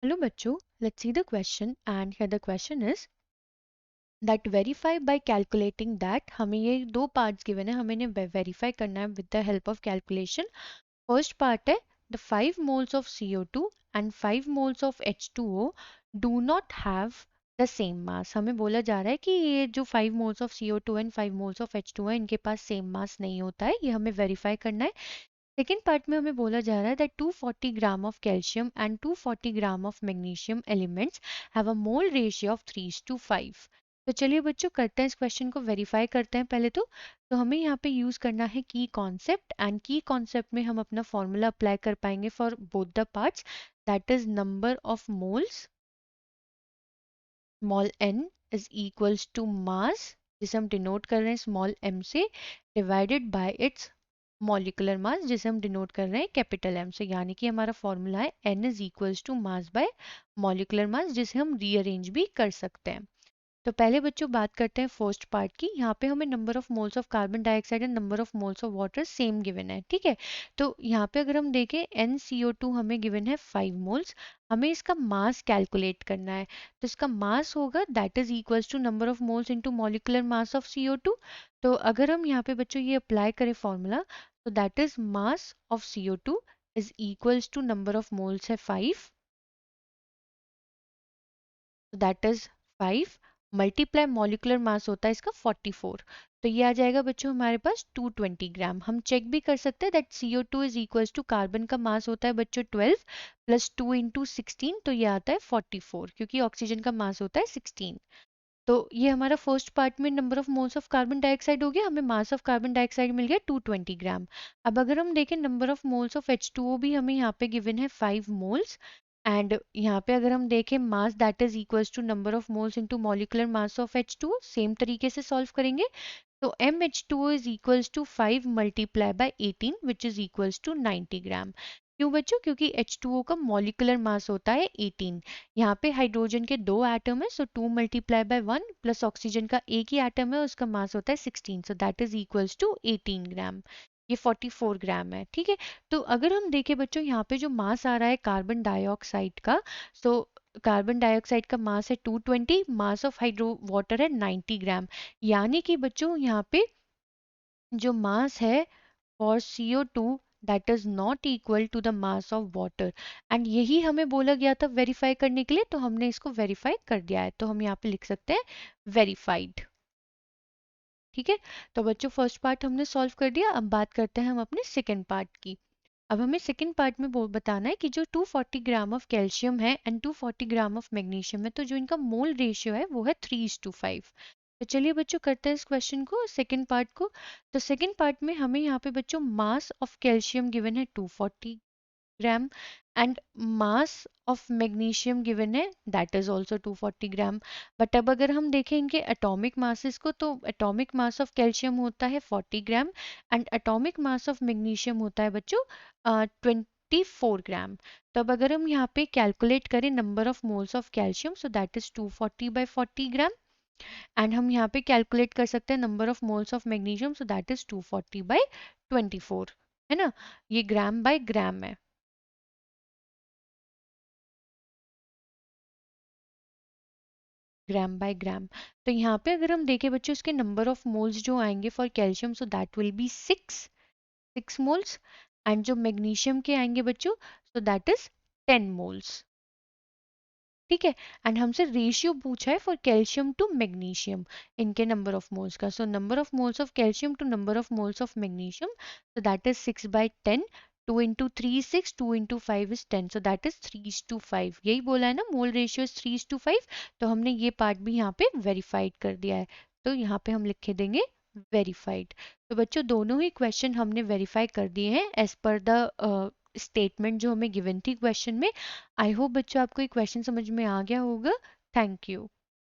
Hello बच्चों, let's see the question and here the question is that verify by calculating that हमें ये दो parts given है हमें इन्हें verify करना है with the help of calculation. First part है the 5 moles of CO2 and 5 moles of H2O do not have the same mass. हमें बोला जा रहा है कि ये जो 5 moles of CO2 and 5 moles of H2O है इनके पास same mass नहीं होता है, ये हमें verify करना है. सेकेंड पार्ट में हमें बोला जा रहा है that 240 gram of calcium and 240 gram of magnesium elements have a mole ratio of 3:5. तो चलिए बच्चों करते हैं इस क्वेश्चन को वेरीफाई करते हैं पहले तो हमें यहाँ पे यूज करना है की कॉन्सेप्ट एंड की कॉन्सेप्ट में हम अपना फॉर्मूला अप्लाई कर पाएंगे for both the parts that is number of moles small n is equals to mass जिसे हम डिनोट कर रहे हैं स्मॉल m से divided by its molecular mass जिसे हम डिनोट कर रहे हैं कैपिटल एम से यानी कि हमारा फॉर्मूला है n is equals to mass by molecular mass जिसे हम रीअरेंज भी कर सकते हैं. तो पहले बच्चों बात करते हैं फर्स्ट पार्ट की. यहाँ पे हमें number of moles of carbon dioxide and number of moles of water same given है. ठीक है, तो यहाँ पे अगर हम देखें NCO2 हमें गिवन है 5 मोल्स. हमें इसका मास कैलकुलेट करना है तो इसका मास होगा that is equals to number of moles into molecular mass of CO2. तो अगर हम यहाँ पे बच्चों ये अप्लाई करें फॉर्मूला तो that is mass of CO2 is equals to number of moles है 5. That is 5 multiply molecular mass होता है इसका 44. तो ये आ जाएगा बच्चों हमारे पास 220 ग्राम. हम चेक भी कर सकते हैं that CO2 is equals to carbon का मास होता है बच्चों 12 प्लस 2 इंटू 16 तो ये आता है 44 क्योंकि ऑक्सीजन का मास होता है 16. तो ये हमारा फर्स्ट पार्ट में number of moles of carbon dioxide हो गया. हमें मास ऑफ कार्बन डाइऑक्साइड मिल गया 220 ग्राम. अब अगर हम देखें number of moles of H2O भी हमें यहाँ पे गिवन है 5 मोल्स एंड यहाँ पे अगर हम देखें mass that is equals to number of moles into molecular mass of H2O same तरीके से सॉल्व करेंगे. तो MH2O is equals to 5 multiplied by 18 which is equals to 90 ग्राम. क्यों बच्चों? क्योंकि H2O का मॉलिकुलर मास होता है 18. यहाँ पे हाइड्रोजन के दो एटम है सो 2 मल्टीप्लाई बाय 1 प्लस ऑक्सीजन का एक ही एटम है उसका मास होता है 16 so that is equals to 18 gram. ये 44 ग्राम है. ठीक है, तो अगर हम देखें बच्चों यहाँ पे जो मास आ रहा है कार्बन डाइऑक्साइड का सो कार्बन डाइऑक्साइड का मास है 220 मास ऑफ हाइड्रो वाटर है 90 ग्राम. यानी कि बच्चों यहाँ पे जो मास है for CO2 that is not equal to the mass of water. And यही हमें बोला गया था वेरीफाई करने के लिए तो हमने इसको वेरीफाई कर दिया है. तो हम यहाँ पे लिख सकते हैं वेरीफाइड. ठीक है, तो बच्चों फर्स्ट पार्ट हमने सॉल्व कर दिया. अब बात करते हैं हम अपने सेकेंड पार्ट की. अब हमें सेकेंड पार्ट में बताना है कि जो 240 ग्राम ऑफ कैल्शियम है एंड 240 ग्राम ऑफ मैग्नीशियम है तो जो इनका मोल रेशियो है वो है 3:5. तो चलिए बच्चों करते हैं इस क्वेश्चन को सेकेंड पार्ट को. तो सेकेंड पार्ट में हमें यहाँ पे बच्चों मास ऑफ कैल्शियम गिवन है 240 gram and mass of magnesium given है that is also 240 gram. But अब अगर हम देखें इनके एटॉमिक मासेस को तो एटॉमिक मास ऑफ कैल्शियम होता है 40 gram and atomic mass of magnesium होता है बच्चों 24 ग्राम. तो अब अगर हम यहाँ पे कैलकुलेट करें number of moles of calcium so that is 240 by 40 gram and हम यहाँ पे कैलकुलेट कर सकते हैं number of moles of magnesium so that is 240 by 24 है ना. ये ग्राम बाय ग्राम है. ग्राम बाय ग्राम. तो यहाँ पे अगर हम देखें बच्चों इसके नंबर ऑफ मोल्स जो आएंगे for calcium so that will be 6 moles and जो मैग्नीशियम के आएंगे बच्चों सो दैट इज 10 मोल्स. ठीक है, एंड हमसे रेशियो पूछा है फॉर कैल्शियम टू मैग्नीशियम इनके नंबर ऑफ मोल्स का. So number of moles of calcium to number of moles of magnesium so that is 6/10. 2 into 3 6 2 into 5 is 10 so that is 3:5. यही बोला है ना मोल रेशियो इज 3:5. तो हमने ये part भी यहाँ पे वेरीफाइड कर दिया है. तो यहाँ पे हम लिखे देंगे वेरीफाइड. तो बच्चों दोनों ही क्वेश्चन हमने वेरीफाई कर दिए हैं एज पर द स्टेटमेंट जो हमें गिवन थी क्वेश्चन में. आई होप बच्चों आपको ये क्वेश्चन समझ में आ गया होगा. Thank you.